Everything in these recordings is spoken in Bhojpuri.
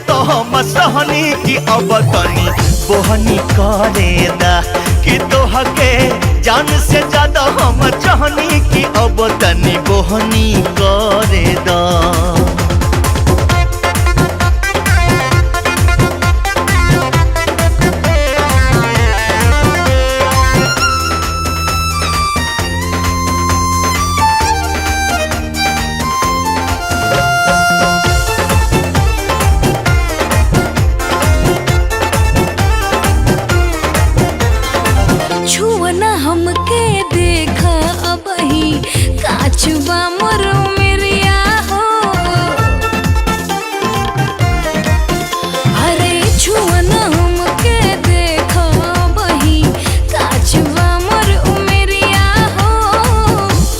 तो हम सहनी की अब तनी बोहनी करे दा कि तोह के जान से ज्यादा हम चाहनी की अब तनी बोहनी करे दा। छुअना हमके देखा अबही काचुबा मरो मेरिया हो। अरे छुअना हमके देखा अबही काचुबा मरो मेरिया हो।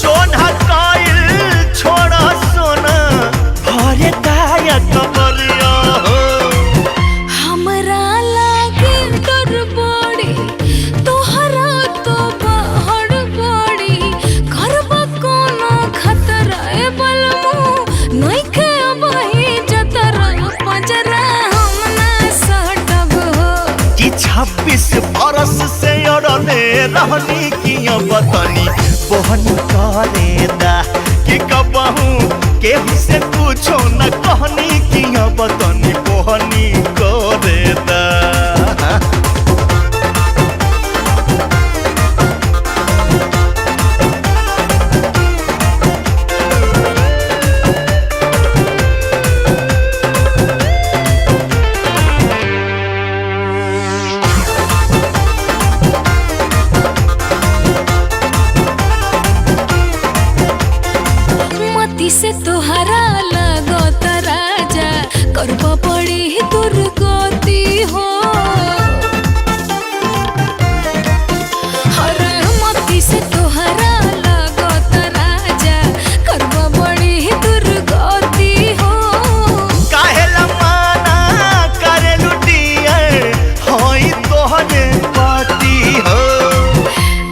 सोना कायल छोड़ा सोना भरे दाया कबरिया हो। हमरा लागे डर बड़ी तोहरा तो बहड़ बड़ी करबा कोनो खतरा ए बलमू नइखे अबही जतरा पजरा हम ना सटब हो। कि 26 बरस से अड़ले रहनी की अब तनी बोहनी करे दा कि कबहू केहू से कुछो न कहनी की अब तनी बोहनी करे दा। मती से तोहरा लगत राजा करबा पड़ी दुर्गति हो। अरे मती से तोहरा लगत राजा करबा पड़ी दुर्गति हो। काहेला माना करे लुटियर होई तोहरे पति हो।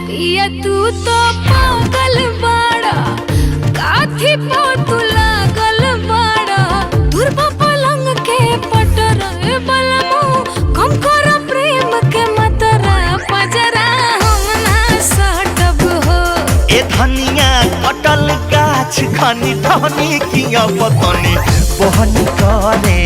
पिया तू तो पागल बाड़ा काथी पो तू लागल बाड़ा दुर्बा पलंग के पटर ए बलमू कम कर प्रेम के मतरा पजरा हम ना सटब हो। ए धनिया कटल गाछ खानी ठहनी की अब तनी बोहनी करे